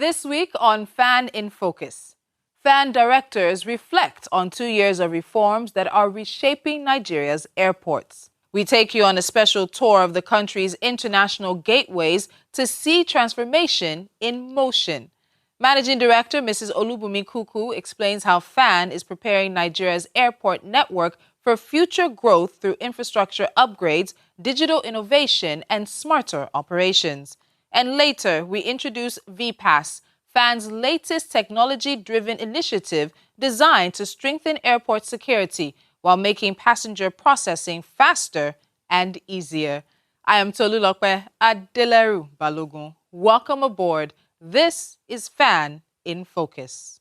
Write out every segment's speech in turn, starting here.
This week on FAAN in Focus, FAAN directors reflect on 2 years of reforms that are reshaping Nigeria's airports. We take you on a special tour of the country's international gateways to see transformation in motion. Managing Director Mrs. Olubunmi Kuku explains how FAAN is preparing Nigeria's airport network for future growth through infrastructure upgrades, digital innovation, and smarter operations. And later, we introduce VPASS, FAAN's latest technology-driven initiative designed to strengthen airport security while making passenger processing faster and easier. I am Tolulope Adeleru Balogun. Welcome aboard. This is FAAN in Focus.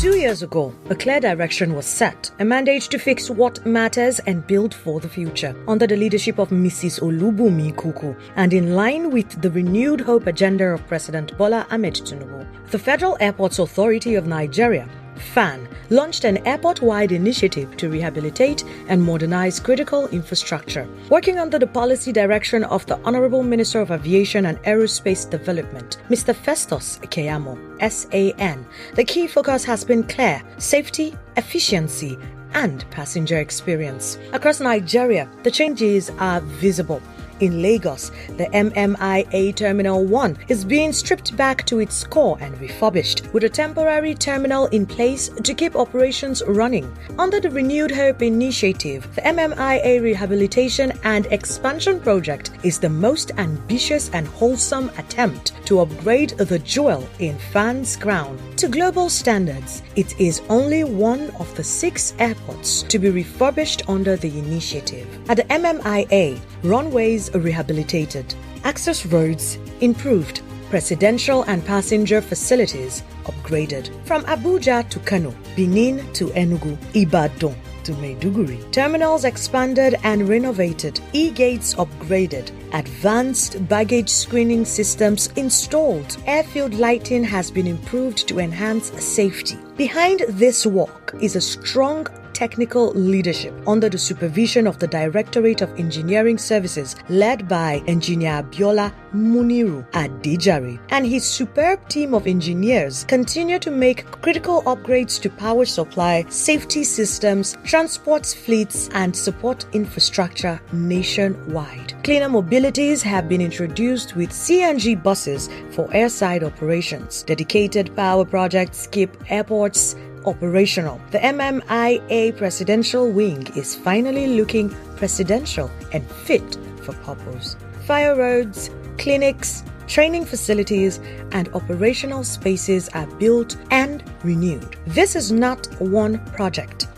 2 years ago, a clear direction was set, a mandate to fix what matters and build for the future, under the leadership of Mrs. Olubunmi Kuku, and in line with the renewed hope agenda of President Bola Ahmed Tinubu. The Federal Airports Authority of Nigeria, FAAN, launched an airport-wide initiative to rehabilitate and modernize critical infrastructure. Working under the policy direction of the Honorable Minister of Aviation and Aerospace Development, Mr. Festus Keyamo, SAN, the key focus has been clear: safety, efficiency, and passenger experience. Across Nigeria, the changes are visible. In Lagos, the MMIA Terminal 1 is being stripped back to its core and refurbished, with a temporary terminal in place to keep operations running. Under the Renewed Hope initiative, the MMIA Rehabilitation and Expansion project is the most ambitious and wholesome attempt to upgrade the jewel in FAAN's crown to global standards. It is only one of the 6 airports to be refurbished under the initiative. At the MMIA, runways rehabilitated, access roads improved, presidential and passenger facilities upgraded. From Abuja to Kano, Benin to Enugu, Ibadan to Maiduguri, terminals expanded and renovated, e-gates upgraded, advanced baggage screening systems installed. Airfield lighting has been improved to enhance safety. Behind this work is a strong technical leadership under the supervision of the Directorate of Engineering Services, led by Engineer Biola Muniru Adijari, and his superb team of engineers continue to make critical upgrades to power supply, safety systems, transport fleets, and support infrastructure nationwide. Cleaner mobilities have been introduced with CNG buses for airside operations. Dedicated power projects keep airports operational. The MMIA Presidential Wing is finally looking presidential and fit for purpose. Fire roads, clinics, training facilities, and operational spaces are built and renewed. This is not one project.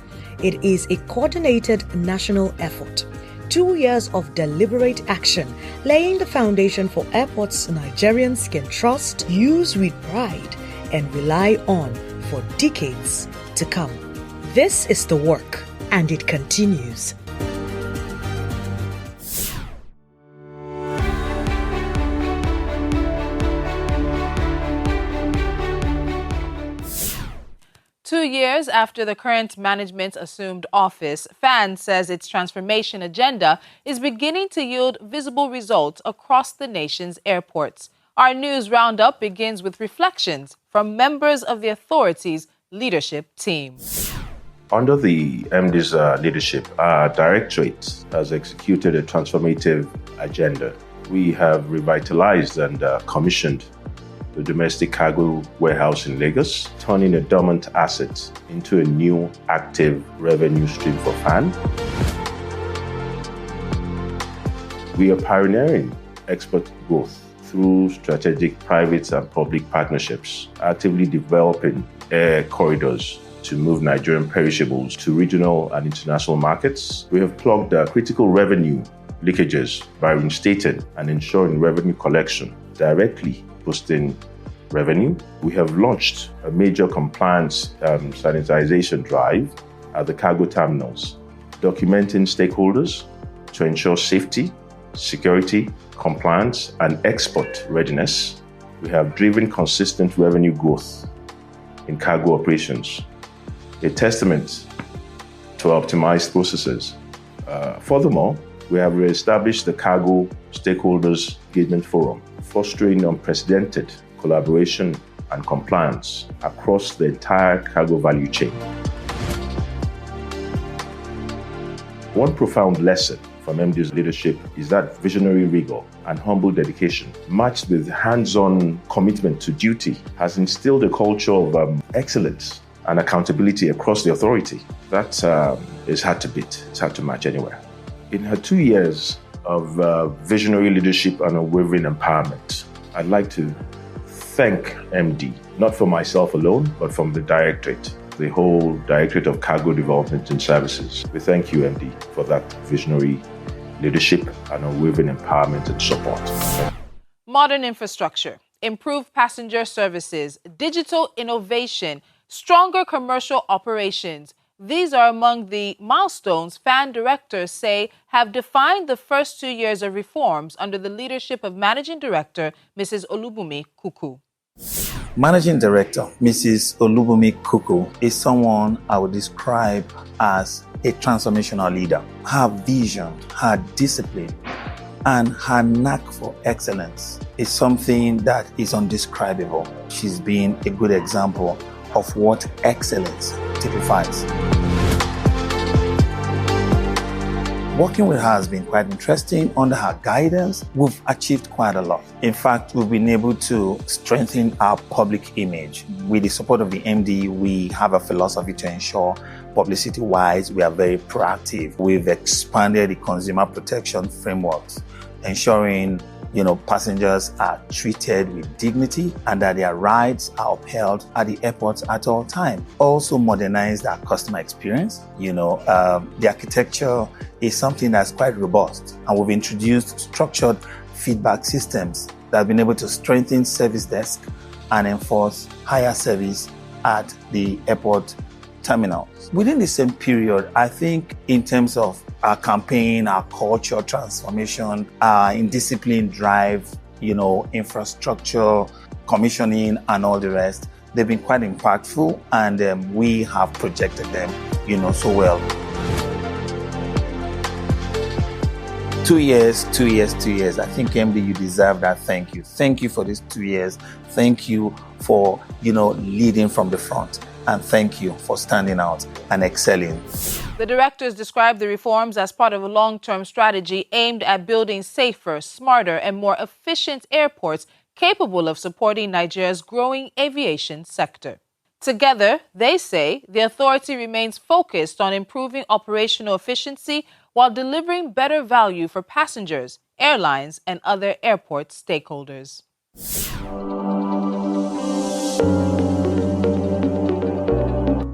It is a coordinated national effort. 2 years of deliberate action, laying the foundation for airports Nigerians can trust, use with pride, and rely on for decades to come. This is the work, and it continues. Two years after the current management assumed office, FAAN says its transformation agenda is beginning to yield visible results across the nation's airports. Our news roundup begins with reflections from members of the authority's leadership team. Under the MD's leadership, our directorate has executed a transformative agenda. We have revitalized and commissioned the domestic cargo warehouse in Lagos, turning a dormant asset into a new active revenue stream for FAAN. We are pioneering export growth through strategic private and public partnerships, actively developing air corridors to move Nigerian perishables to regional and international markets. We have plugged critical revenue leakages by reinstating and ensuring revenue collection, directly boosting revenue. We have launched a major compliance sanitization drive at the cargo terminals, documenting stakeholders to ensure safety, security, compliance, and export readiness. We have driven consistent revenue growth in cargo operations, a testament to optimized processes. Furthermore, We have reestablished the Cargo Stakeholders Engagement Forum, fostering unprecedented collaboration and compliance across the entire cargo value chain. One profound lesson from MD's leadership is that visionary rigor and humble dedication, matched with hands-on commitment to duty, has instilled a culture of excellence and accountability across the authority. That is hard to beat. It's hard to match anywhere. In her 2 years of visionary leadership and unwavering empowerment, I'd like to thank MD, not for myself alone, but from the Directorate, the whole Directorate of Cargo Development and Services. We thank you, MD, for that visionary leadership and unwavering empowerment and support. Modern infrastructure, improved passenger services, digital innovation, stronger commercial operations. These are among the milestones FAAN directors say have defined the first 2 years of reforms under the leadership of Managing Director Mrs. Olubunmi Kuku. Managing Director Mrs. Olubunmi Kuku is someone I would describe as a transformational leader. Her vision, her discipline, and her knack for excellence is something that is undescribable. She's been a good example of what excellence typifies. Working with her has been quite interesting. Under her guidance, we've achieved quite a lot. In fact, we've been able to strengthen our public image. With the support of the MD, we have a philosophy to ensure publicity-wise, we are very proactive. We've expanded the consumer protection frameworks, ensuring passengers are treated with dignity and that their rights are upheld at the airports at all times. Also modernized our customer experience. The architecture is something that's quite robust, and we've introduced structured feedback systems that have been able to strengthen service desk and enforce higher service at the airport terminals. Within the same period, I think in terms of our campaign, our culture transformation, our indiscipline drive, infrastructure, commissioning, and all the rest, they've been quite impactful, and we have projected them, so well. 2 years. I think, MD, you deserve that. Thank you. Thank you for these 2 years. Thank you for, leading from the front. And thank you for standing out and excelling. The directors described the reforms as part of a long-term strategy aimed at building safer, smarter, and more efficient airports capable of supporting Nigeria's growing aviation sector. Together, they say the authority remains focused on improving operational efficiency while delivering better value for passengers, airlines, and other airport stakeholders.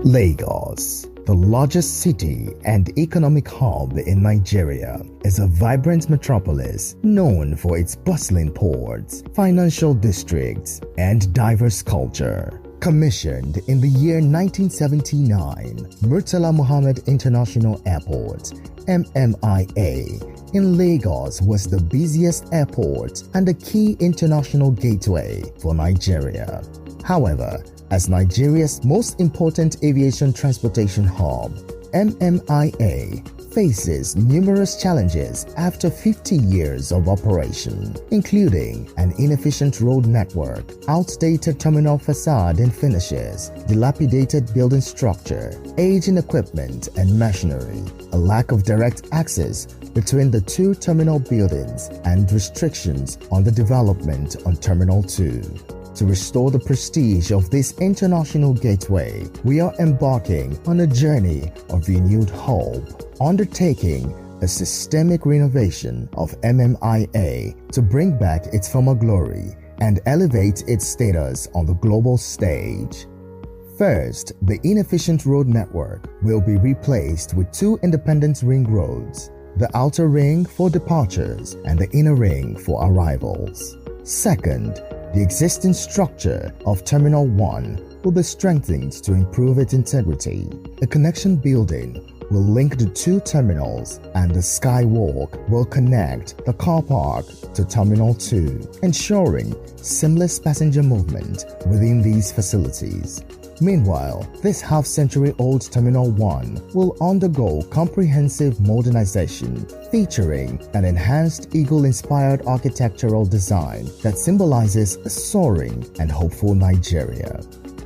Lagos, the largest city and economic hub in Nigeria, is a vibrant metropolis known for its bustling ports, financial districts, and diverse culture. Commissioned in the year 1979, Murtala Muhammed International Airport, MMIA, in Lagos was the busiest airport and a key international gateway for Nigeria. However, as Nigeria's most important aviation transportation hub, MMIA faces numerous challenges after 50 years of operation, including an inefficient road network, outdated terminal facade and finishes, dilapidated building structure, aging equipment and machinery, a lack of direct access between the two terminal buildings, and restrictions on the development on Terminal 2. To restore the prestige of this international gateway, we are embarking on a journey of renewed hope, undertaking a systemic renovation of MMIA to bring back its former glory and elevate its status on the global stage. First, the inefficient road network will be replaced with 2 independent ring roads, the outer ring for departures and the inner ring for arrivals. Second, the existing structure of Terminal 1 will be strengthened to improve its integrity. A connection building will link the 2 terminals, and the skywalk will connect the car park to Terminal 2, ensuring seamless passenger movement within these facilities. Meanwhile, this half-century-old Terminal 1 will undergo comprehensive modernization, featuring an enhanced eagle-inspired architectural design that symbolizes a soaring and hopeful Nigeria.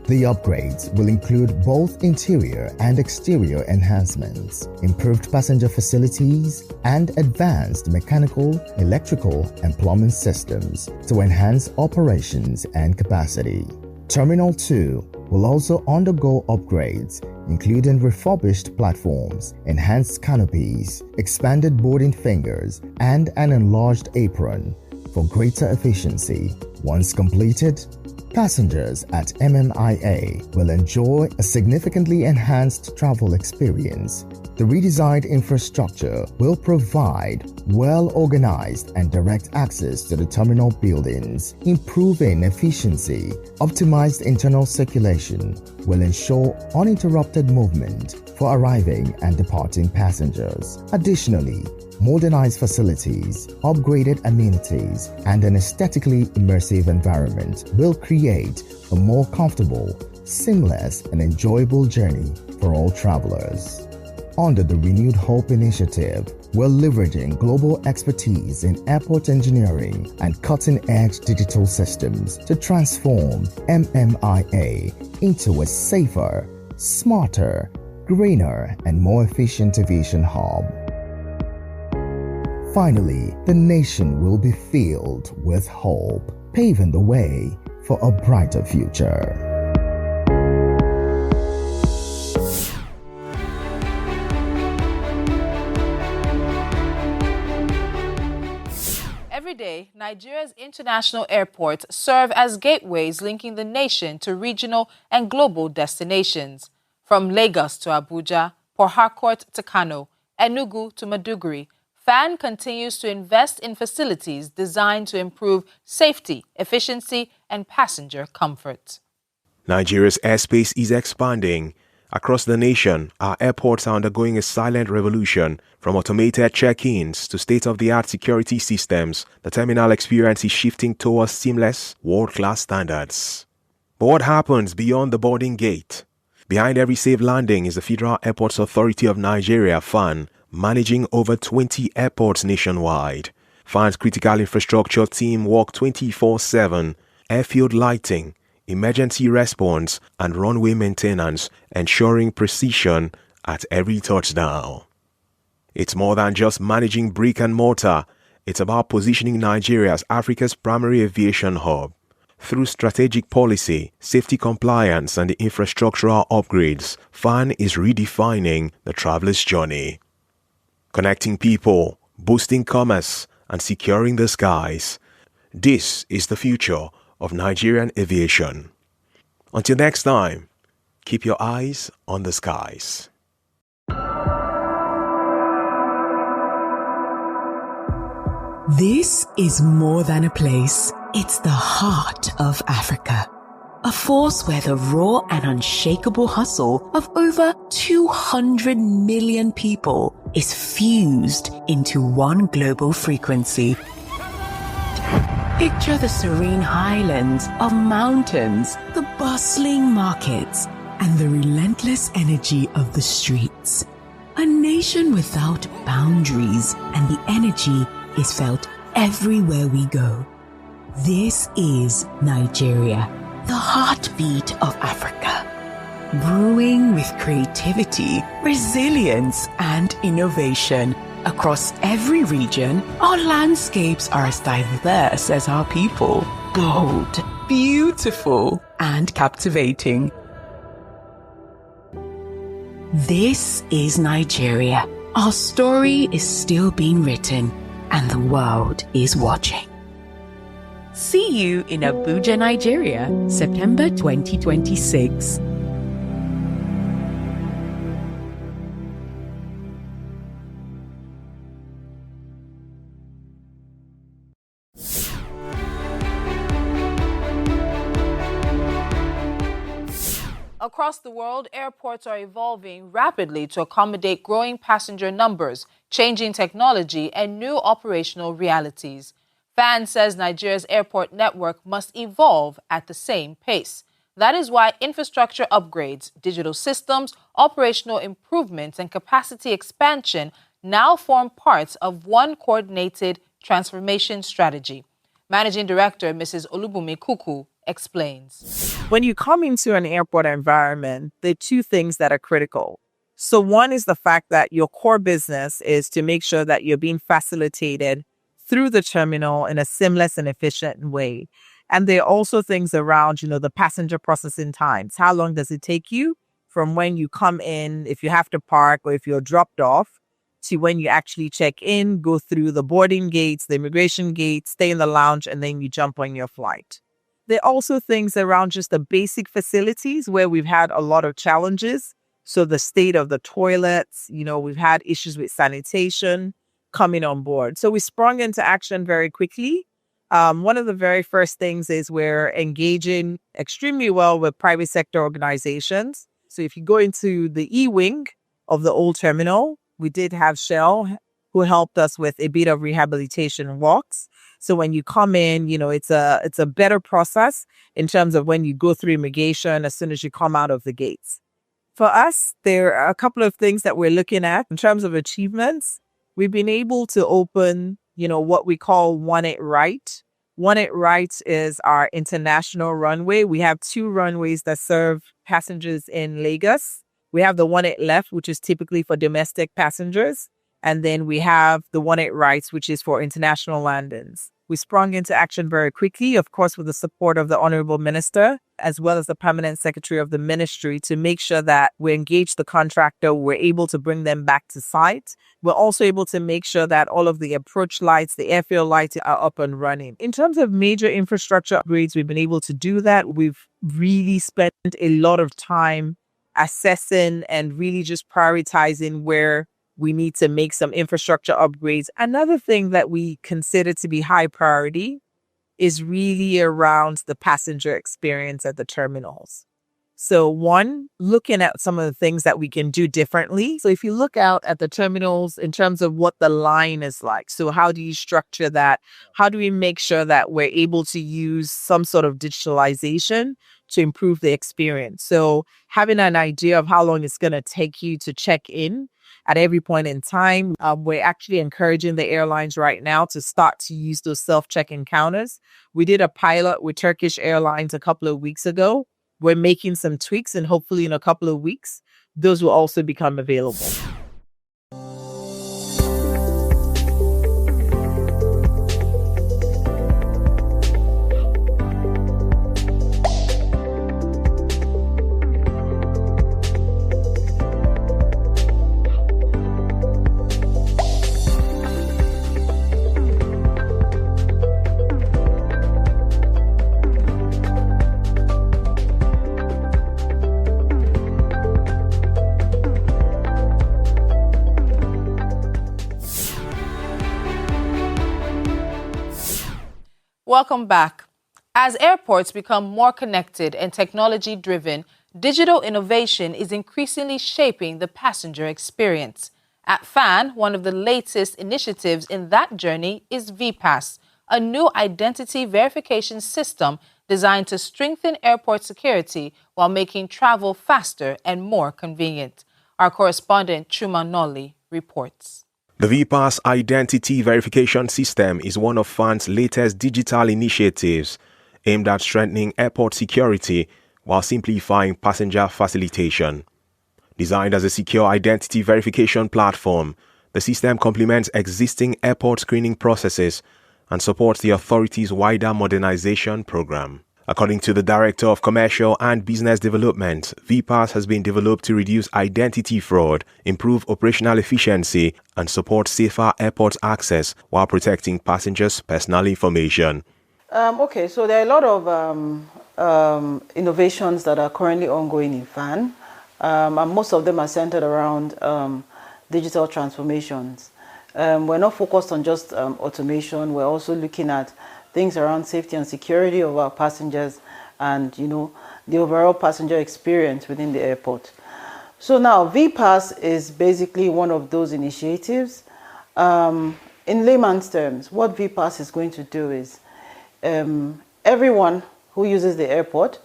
The upgrades will include both interior and exterior enhancements, improved passenger facilities, and advanced mechanical, electrical, and plumbing systems to enhance operations and capacity. Terminal 2 will also undergo upgrades, including refurbished platforms, enhanced canopies, expanded boarding fingers, and an enlarged apron for greater efficiency. Once completed, passengers at MMIA will enjoy a significantly enhanced travel experience. The redesigned infrastructure will provide well-organized and direct access to the terminal buildings, improving efficiency. Optimized internal circulation will ensure uninterrupted movement for arriving and departing passengers. Additionally, modernized facilities, upgraded amenities, and an aesthetically immersive environment will create a more comfortable, seamless, and enjoyable journey for all travelers. Under the Renewed Hope initiative, we're leveraging global expertise in airport engineering and cutting-edge digital systems to transform MMIA into a safer, smarter, greener, and more efficient aviation hub. Finally, the nation will be filled with hope, paving the way for a brighter future. Every day, Nigeria's international airports serve as gateways linking the nation to regional and global destinations. From Lagos to Abuja, Port Harcourt to Kano, Enugu to Maiduguri, FAAN continues to invest in facilities designed to improve safety, efficiency, and passenger comfort. Nigeria's airspace is expanding. Across the nation, our airports are undergoing a silent revolution. From automated check-ins to state-of-the-art security systems, the terminal experience is shifting towards seamless, world-class standards. But what happens beyond the boarding gate? Behind every safe landing is the Federal Airports Authority of Nigeria, FAAN, managing over 20 airports nationwide. FAAN's critical infrastructure team work 24/7, airfield lighting, emergency response, and runway maintenance, ensuring precision at every touchdown. It's more than just managing brick and mortar. It's about positioning Nigeria as Africa's primary aviation hub. Through strategic policy, safety compliance, and the infrastructural upgrades, FAAN is redefining the traveler's journey. Connecting people, boosting commerce, and securing the skies. This is the future of Nigerian aviation. Until next time, keep your eyes on the skies. This is more than a place. It's the heart of Africa. A force where the raw and unshakable hustle of over 200 million people is fused into one global frequency. Picture the serene highlands of mountains, the bustling markets, and the relentless energy of the streets. A nation without boundaries, and the energy is felt everywhere we go. This is Nigeria, the heartbeat of Africa, brewing with creativity, resilience, and innovation. Across every region, our landscapes are as diverse as our people, bold, beautiful, and captivating. This is Nigeria. Our story is still being written, and the world is watching. See you in Abuja, Nigeria, September 2026. Across the world, airports are evolving rapidly to accommodate growing passenger numbers, changing technology, and new operational realities. FAAN says Nigeria's airport network must evolve at the same pace. That is why infrastructure upgrades, digital systems, operational improvements, and capacity expansion now form parts of one coordinated transformation strategy. Managing Director Mrs. Olubunmi Kuku explains. When you come into an airport environment, there are two things that are critical. So one is the fact that your core business is to make sure that you're being facilitated through the terminal in a seamless and efficient way. And there are also things around, the passenger processing times. How long does it take you from when you come in, if you have to park or if you're dropped off, to when you actually check in, go through the boarding gates, the immigration gates, stay in the lounge, and then you jump on your flight. There are also things around just the basic facilities where we've had a lot of challenges. So the state of the toilets, we've had issues with sanitation coming on board. So we sprung into action very quickly. One of the very first things is we're engaging extremely well with private sector organizations. So if you go into the E-wing of the old terminal, we did have Shell who helped us with a bit of rehabilitation walks. So when you come in, it's a better process in terms of when you go through immigration as soon as you come out of the gates. For us, there are a couple of things that we're looking at in terms of achievements. We've been able to open, what we call One It Right. One It Right is our international runway. We have two runways that serve passengers in Lagos. We have the One It Left, which is typically for domestic passengers. And then we have the One It Right, which is for international landings. We sprung into action very quickly, of course, with the support of the Honorable Minister, as well as the Permanent Secretary of the Ministry, to make sure that we engage the contractor, we're able to bring them back to site. We're also able to make sure that all of the approach lights, the airfield lights are up and running. In terms of major infrastructure upgrades, we've been able to do that. We've really spent a lot of time assessing and really just prioritizing where we need to make some infrastructure upgrades. Another thing that we consider to be high priority is really around the passenger experience at the terminals. So one, looking at some of the things that we can do differently. So if you look out at the terminals in terms of what the line is like, so how do you structure that? How do we make sure that we're able to use some sort of digitalization to improve the experience? So having an idea of how long it's going to take you to check in at every point in time. We're actually encouraging the airlines right now to start to use those self-check-in counters. We did a pilot with Turkish Airlines a couple of weeks ago. We're making some tweaks, and hopefully in a couple of weeks, those will also become available. Welcome back. As airports become more connected and technology-driven, digital innovation is increasingly shaping the passenger experience. At FAAN, one of the latest initiatives in that journey is VPASS, a new identity verification system designed to strengthen airport security while making travel faster and more convenient. Our correspondent, Chuma Nolly, reports. The VPASS identity verification system is one of FAAN's latest digital initiatives aimed at strengthening airport security while simplifying passenger facilitation. Designed as a secure identity verification platform, the system complements existing airport screening processes and supports the authority's wider modernization program. According to the Director of Commercial and Business Development, VPASS has been developed to reduce identity fraud, improve operational efficiency, and support safer airport access while protecting passengers' personal information. So there are a lot of innovations that are currently ongoing in FAAN, and most of them are centered around digital transformations. We're not focused on just automation. We're also looking at things around safety and security of our passengers and, the overall passenger experience within the airport. So now VPASS is basically one of those initiatives. In layman's terms, what VPASS is going to do is everyone who uses the airport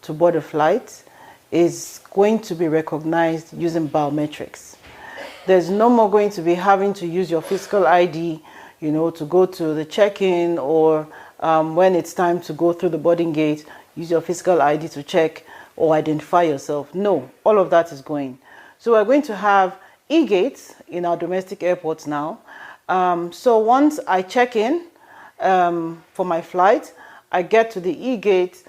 to board a flight is going to be recognized using biometrics. There's no more going to be having to use your physical ID, to go to the check-in, or when it's time to go through the boarding gate, use your physical ID to check or identify yourself. No, all of that is going. So we're going to have e-gates in our domestic airports now. So once I check in for my flight, I get to the e-gate,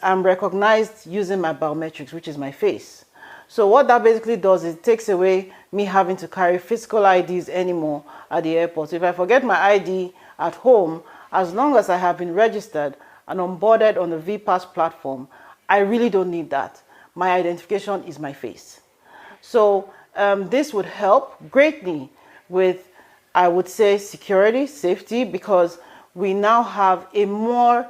I'm recognized using my biometrics, which is my face. So what that basically does is it takes away me having to carry physical IDs anymore at the airport. So if I forget my ID at home, as long as I have been registered and onboarded on the VPASS platform, I really don't need that. My identification is my face. So this would help greatly with, I would say, security, safety, because we now have a more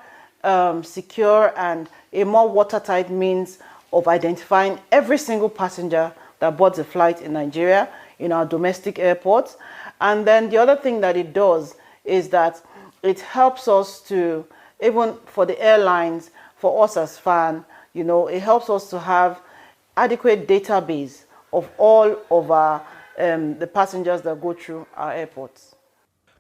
secure and a more watertight means of identifying every single passenger that boards a flight in Nigeria, in our domestic airports. And then the other thing that it does is that it helps us to, even for the airlines, for us as FAAN, it helps us to have adequate database of all of our the passengers that go through our airports.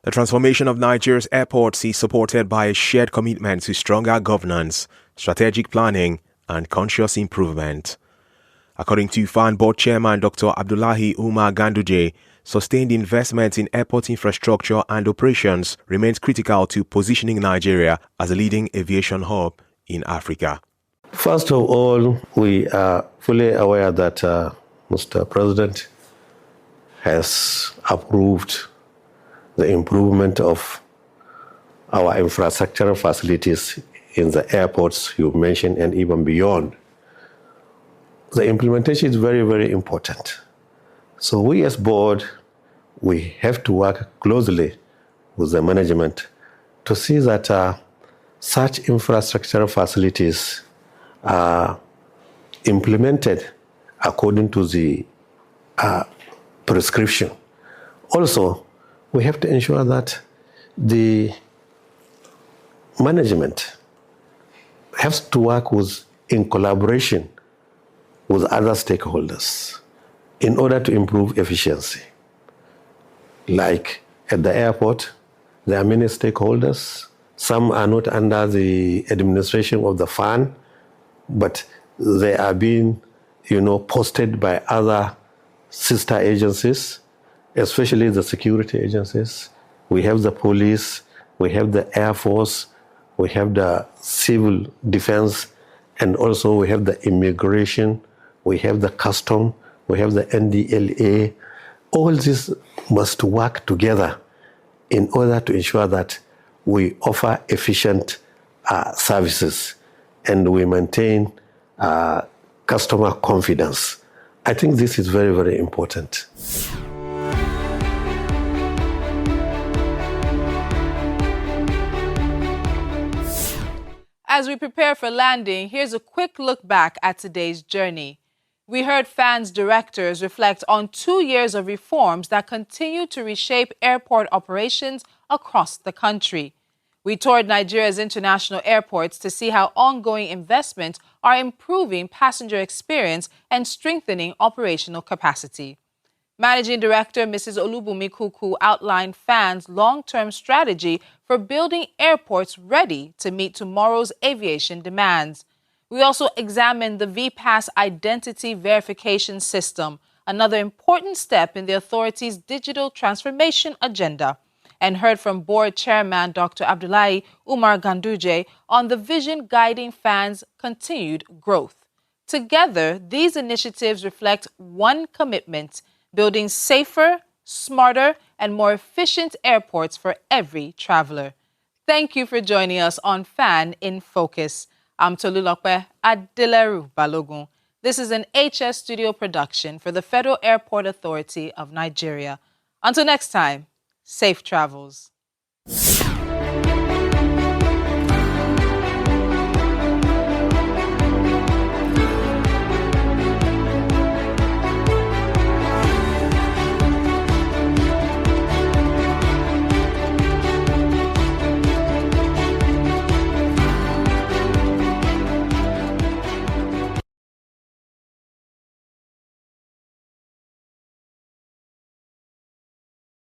The transformation of Nigeria's airports is supported by a shared commitment to stronger governance, strategic planning, and conscious improvement. According to FAAN Board Chairman Dr. Abdullahi Umar Ganduje, sustained investment in airport infrastructure and operations remains critical to positioning Nigeria as a leading aviation hub in Africa. First of all, we are fully aware that Mr. President has approved the improvement of our infrastructural facilities in the airports you mentioned and even beyond. The implementation is very, very important. So we as board, we have to work closely with the management to see that such infrastructural facilities are implemented according to the prescription. Also, we have to ensure that the management has to work in collaboration with other stakeholders in order to improve efficiency. Like at the airport, there are many stakeholders. Some are not under the administration of the FAAN, but they are being, posted by other sister agencies, especially the security agencies. We have the police, we have the Air Force, we have the civil defense, and also we have the immigration, we have the custom, we have the NDLA. All this must work together in order to ensure that we offer efficient services and we maintain customer confidence. I think this is very, very important. As we prepare for landing, here's a quick look back at today's journey. We heard FAAN's directors reflect on 2 years of reforms that continue to reshape airport operations across the country. We toured Nigeria's international airports to see how ongoing investments are improving passenger experience and strengthening operational capacity. Managing Director Mrs. Olubunmi Kuku outlined FAAN's long-term strategy for building airports ready to meet tomorrow's aviation demands. We also examined the VPASS identity verification system, another important step in the authority's digital transformation agenda, and heard from Board Chairman Dr. Abdullahi Umar Ganduje on the vision guiding FAAN's continued growth. Together, these initiatives reflect one commitment: building safer, smarter, and more efficient airports for every traveler. Thank you for joining us on FAAN in Focus. I'm Tolulope Adeleru Balogun. This is an HS Studio production for the Federal Airport Authority of Nigeria. Until next time, safe travels.